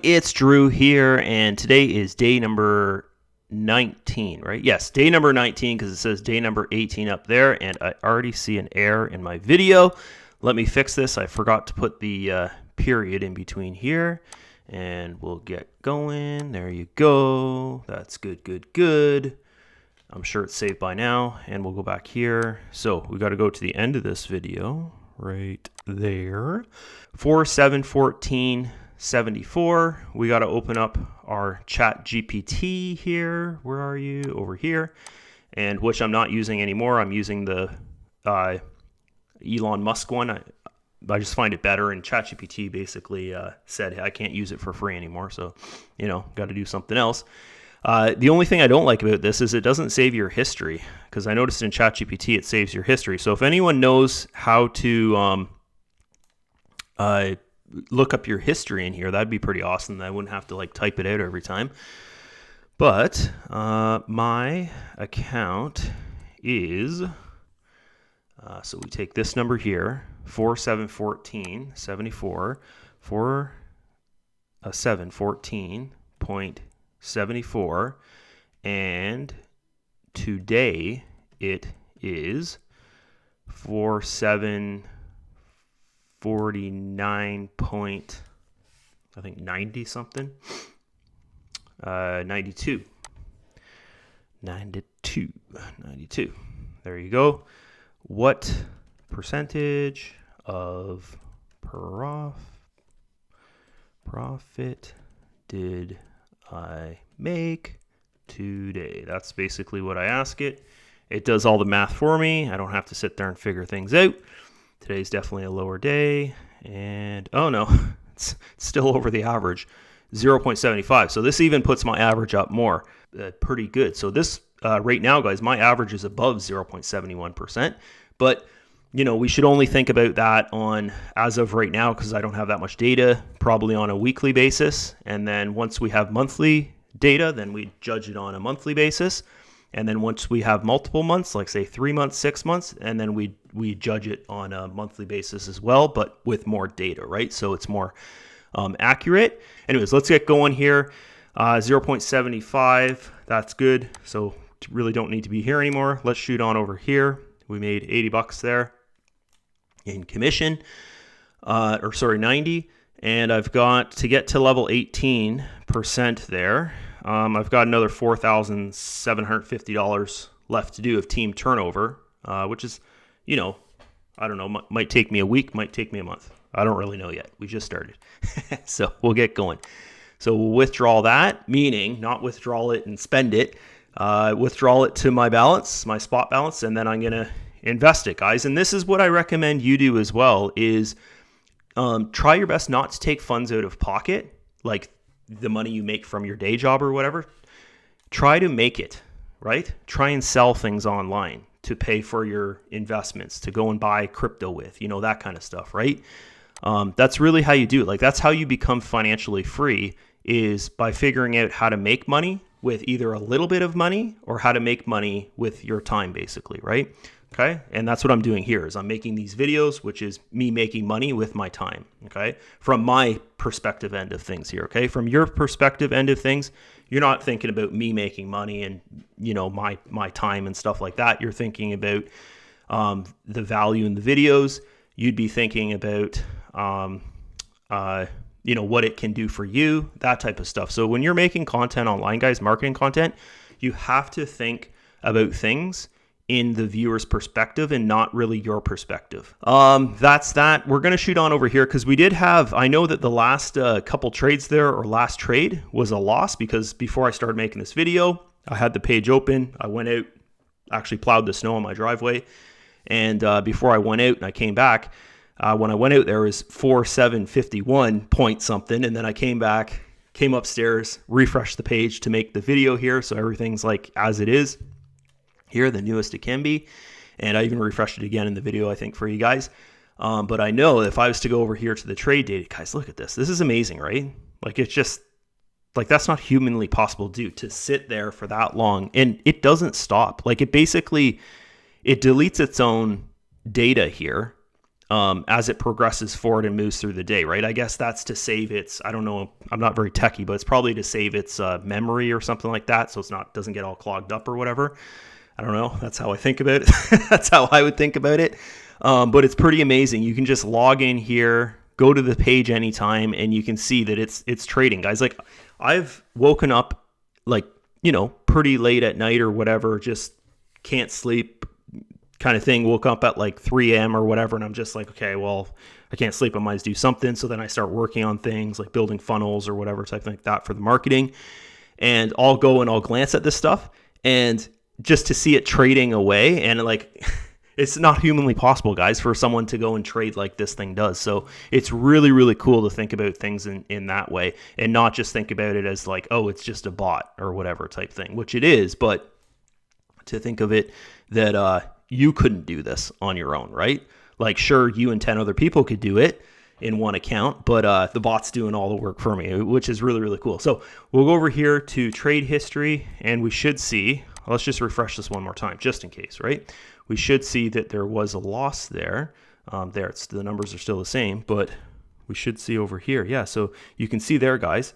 It's Drew here, and today is day number 19, right? Yes, day number 19 because it says day number 18 up there, and I already see an error in my video. Let me fix this. I forgot to put the period in between here, and we'll get going. There you go. That's good, good, good. I'm sure it's saved by now, and we'll go back here. So we got to go to the end of this video right there. 4/7/14/74. We got to open up our chat GPT here. Where are you? Over here. And which I'm not using anymore. I'm using the Elon Musk one. I just find it better. And ChatGPT basically said, hey, I can't use it for free anymore. So, got to do something else. The only thing I don't like about this is it doesn't save your history, because I noticed in ChatGPT it saves your history. So if anyone knows how to look up your history in here, that'd be pretty awesome. I wouldn't have to type it out every time. But my account is, so we take this number here, 4/7/14/74, 7/14.74, and today it is 4/7/49 point, I think 90 something, 92. There you go. What percentage of profit did I make today? That's basically what I ask it. It does all the math for me. I don't have to sit there and figure things out. Today's definitely a lower day, and oh no, it's still over the average, 0.75. So this even puts my average up more, pretty good. So this right now, guys, my average is above 0.71%, but we should only think about that on, as of right now, because I don't have that much data, probably on a weekly basis. And then once we have monthly data, then we judge it on a monthly basis. And then once we have multiple months, like say 3 months, 6 months, and then we judge it on a monthly basis as well, but with more data, right? So it's more accurate. Anyways, let's get going here. 0.75, that's good. So really don't need to be here anymore. Let's shoot on over here. We made $80 there in commission, 90. And I've got to get to level 18% there. I've got another $4,750 left to do of team turnover, which is, I don't know, might take me a week, might take me a month. I don't really know yet. We just started. So we'll get going. So we'll withdraw that, meaning not withdraw it and spend it, withdraw it to my balance, my spot balance, and then I'm going to invest it, guys. And this is what I recommend you do as well, is try your best not to take funds out of pocket, like the money you make from your day job or whatever. Try to make it, right? Try and sell things online to pay for your investments, to go and buy crypto with, that kind of stuff, right? That's really how you do it. That's how you become financially free, is by figuring out how to make money with either a little bit of money or how to make money with your time, basically, right? Okay, and that's what I'm doing here, is I'm making these videos, which is me making money with my time, okay? From my perspective end of things here, okay? From your perspective end of things, you're not thinking about me making money and, my time and stuff like that. You're thinking about the value in the videos. You'd be thinking about, what it can do for you, that type of stuff. So when you're making content online, guys, marketing content, you have to think about things in the viewer's perspective and not really your perspective. That's that. We're going to shoot on over here because we did have, I know that the last couple trades there, or last trade, was a loss, because before I started making this video, I had the page open. I went out, actually plowed the snow on my driveway. And before I went out and I came back, when I went out, there was 4/7/51 point something. And then I came back, came upstairs, refreshed the page to make the video here. So everything's as it is here, the newest it can be. And I even refreshed it again in the video, I think, for you guys. But I know if I was to go over here to the trade data, guys, look at this. This is amazing, right? It's just, that's not humanly possible to sit there for that long. And it doesn't stop. It basically, it deletes its own data here as it progresses forward and moves through the day, right? I guess that's to save its, I don't know, I'm not very techie, but it's probably to save its memory or something like that, so it's not, doesn't get all clogged up or whatever. I don't know. That's how I think about it. That's how I would think about it. But it's pretty amazing. You can just log in here, go to the page anytime, and you can see that it's trading, guys. Like, I've woken up, like, you know, pretty late at night or whatever, just can't sleep kind of thing. Woke up at like 3 a.m. or whatever, and I'm just like, okay, well, I can't sleep. I might as do something. So then I start working on things like building funnels or whatever type like that for the marketing. And I'll go and I'll glance at this stuff, and just to see it trading away, and like, it's not humanly possible, guys, for someone to go and trade like this thing does. So it's really, really cool to think about things in that way, and not just think about it as like, oh, it's just a bot or whatever type thing, which it is, but to think of it that you couldn't do this on your own, right? Like, sure, you and 10 other people could do it in one account, but the bot's doing all the work for me, which is really, really cool. So we'll go over here to trade history, and we should see, let's just refresh this one more time, just in case, right? We should see that there was a loss there. The numbers are still the same, but we should see over here. Yeah, so you can see there, guys,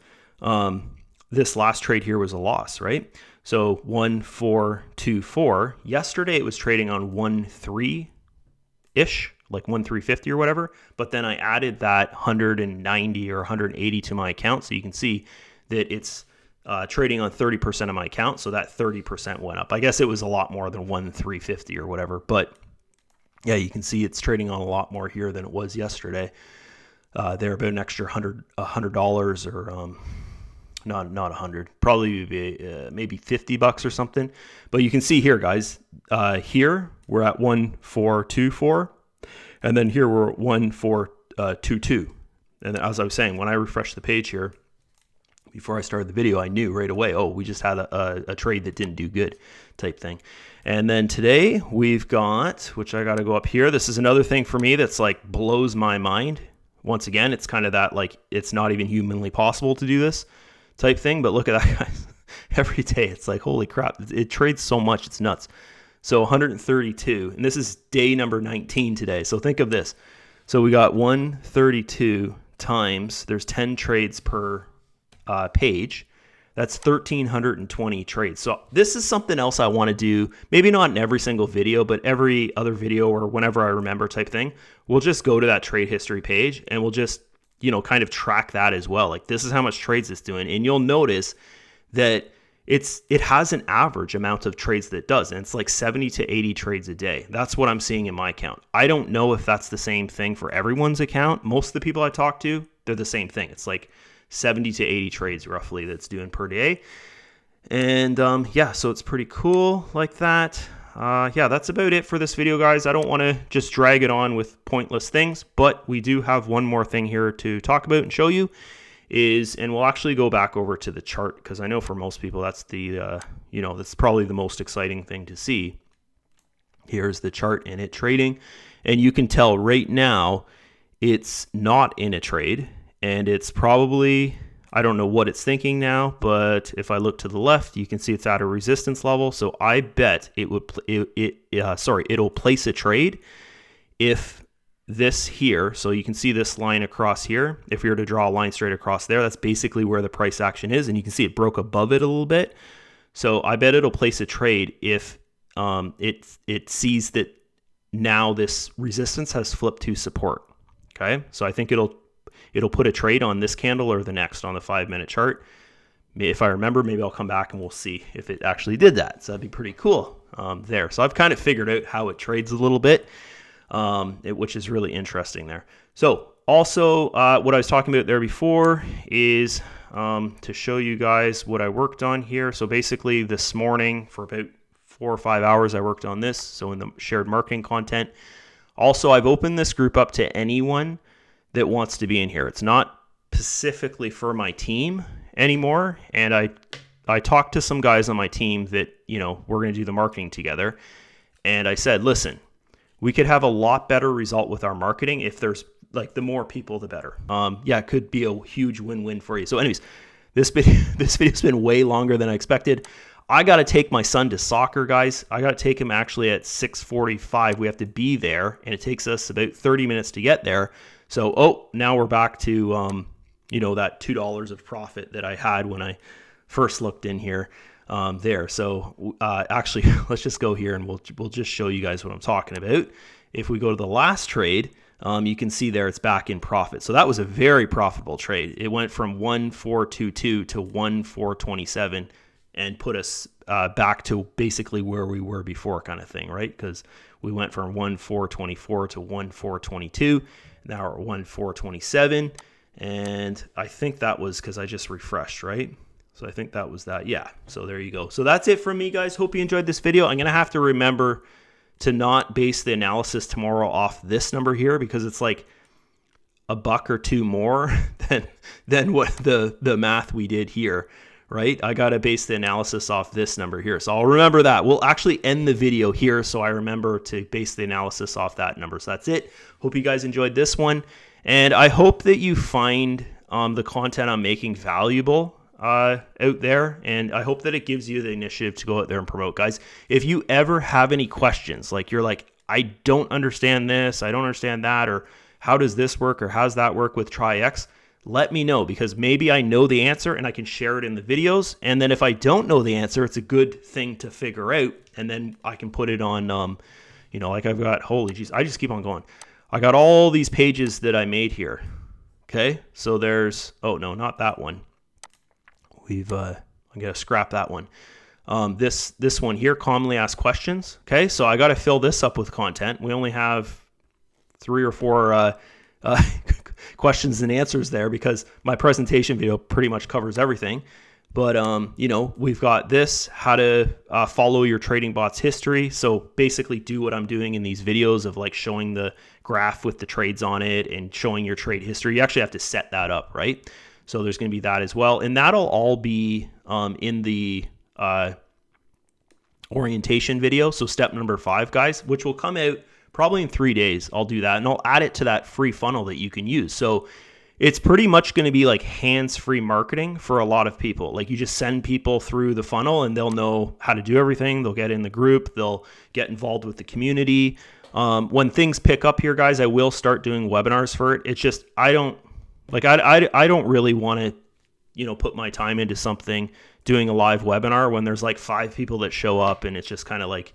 this last trade here was a loss, right? So 1,424. Yesterday it was trading on 1,3-ish, like 1,350 or whatever. But then I added that 190 or 180 to my account, so you can see that it's trading on 30% of my account, so that 30% went up. I guess it was a lot more than 1,350 or whatever, but yeah, you can see it's trading on a lot more here than it was yesterday. They're about an extra $100 or not 100, probably maybe $50 or something. But you can see here, guys, here we're at 1,424, and then here we're at 1,422. And as I was saying, when I refreshed the page here, before I started the video, I knew right away, oh, we just had a trade that didn't do good type thing. And then today we've got, which I got to go up here. This is another thing for me that's like blows my mind. Once again, it's kind of that, like, it's not even humanly possible to do this type thing. But look at that, guys. Every day it's like, holy crap, it trades so much, it's nuts. So 132, and this is day number 19 today. So think of this. So we got 132 times, there's 10 trades per page. That's 1,320 trades. So this is something else I want to do, maybe not in every single video, but every other video or whenever I remember type thing. We'll just go to that trade history page, and we'll just, you know, kind of track that as well. Like, this is how much trades it's doing. And you'll notice that it has an average amount of trades that it does, and it's like 70 to 80 trades a day. That's what I'm seeing in my account. I don't know if that's the same thing for everyone's account. Most of the people I talk to, they're the same thing. It's like 70 to 80 trades roughly that's doing per day. And yeah, so it's pretty cool like that. Yeah, that's about it for this video, guys. I don't want to just drag it on with pointless things, but we do have one more thing here to talk about and show you and we'll actually go back over to the chart, because I know for most people that's the, you know, that's probably the most exciting thing to see. Here's the chart and it trading, and you can tell right now it's not in a trade. And it's probably, I don't know what it's thinking now, but if I look to the left, you can see it's at a resistance level. So I bet it'll place a trade if this here, so you can see this line across here. If we were to draw a line straight across there, that's basically where the price action is. And you can see it broke above it a little bit. So I bet it'll place a trade if it sees that now this resistance has flipped to support. Okay, so I think it'll put a trade on this candle or the next on the 5-minute chart. If I remember, maybe I'll come back and we'll see if it actually did that. So that'd be pretty cool there. So I've kind of figured out how it trades a little bit, which is really interesting there. So also what I was talking about there before is to show you guys what I worked on here. So basically this morning for about 4 or 5 hours, I worked on this. So in the shared marketing content. Also, I've opened this group up to anyone that wants to be in here. It's not specifically for my team anymore. And I talked to some guys on my team that, you know, we're going to do the marketing together. And I said, listen, we could have a lot better result with our marketing if there's, like, the more people, the better. Yeah, it could be a huge win-win for you. So anyways, this video's been way longer than I expected. I got to take my son to soccer, guys. I got to take him actually at 6:45. We have to be there, and it takes us about 30 minutes to get there. So, now we're back to, that $2 of profit that I had when I first looked in here there. So, actually, let's just go here and we'll just show you guys what I'm talking about. If we go to the last trade, you can see there it's back in profit. So that was a very profitable trade. It went from 1,422 to 1,427 and put us back to basically where we were before, kind of thing, right? Because we went from 1,424 to 1,422. Now we're at 1,427. And I think that was because I just refreshed, right? So I think that was that. Yeah. So there you go. So that's it from me, guys. Hope you enjoyed this video. I'm going to have to remember to not base the analysis tomorrow off this number here, because it's like $1 or $2 more than what the math we did here, right? I got to base the analysis off this number here. So I'll remember that. We'll actually end the video here, so I remember to base the analysis off that number. So that's it. Hope you guys enjoyed this one. And I hope that you find the content I'm making valuable out there, and I hope that it gives you the initiative to go out there and promote. Guys, if you ever have any questions, like you're like, I don't understand this, I don't understand that, or how does this work, or how's that work with Traiex, let me know, because maybe I know the answer and I can share it in the videos. And then if I don't know the answer, it's a good thing to figure out, and then I can put it on like I've got, holy jeez, I just keep on going. I got all these pages that I made here. Okay, so there's, oh no, not that one. I'm going to scrap that one. This one here, commonly asked questions. Okay, so I got to fill this up with content. We only have 3 or 4 questions and answers there, because my presentation video pretty much covers everything. But, we've got this, how to follow your trading bot's history. So basically do what I'm doing in these videos of like showing the graph with the trades on it and showing your trade history. You actually have to set that up, right? So there's going to be that as well. And that'll all be in the orientation video. So step number 5, guys, which will come out probably in 3 days. I'll do that, and I'll add it to that free funnel that you can use. So it's pretty much going to be like hands-free marketing for a lot of people. Like you just send people through the funnel and they'll know how to do everything. They'll get in the group. They'll get involved with the community. When things pick up here, guys, I will start doing webinars for it. It's just, I don't really want to, put my time into something, doing a live webinar when there's like 5 people that show up, and it's just kind of like,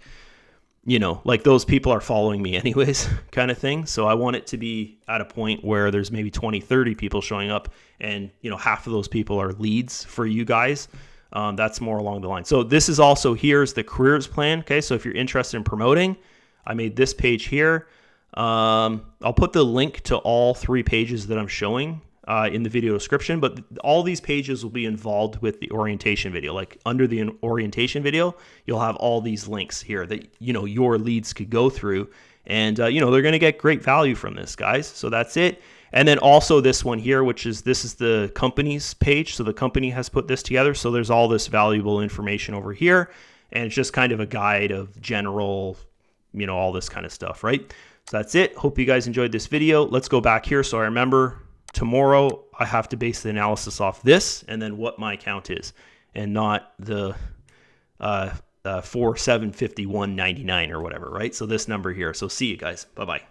like those people are following me anyways kind of thing. So I want it to be at a point where there's maybe 20, 30 people showing up, and, half of those people are leads for you guys. That's more along the line. So this is also, here's the careers plan. Okay. So if you're interested in promoting, I made this page here. I'll put the link to all 3 pages that I'm showing in the video description, but all these pages will be involved with the orientation video. Like under the orientation video, you'll have all these links here that, your leads could go through, and, they're going to get great value from this, guys. So that's it. And then also this one here, this is the company's page. So the company has put this together. So there's all this valuable information over here, and it's just kind of a guide of general, all this kind of stuff, right? So that's it. Hope you guys enjoyed this video. Let's go back here. So I remember tomorrow I have to base the analysis off this and then what my account is, and not the 4751.99 or whatever, right? So this number here. So see you guys. Bye-bye.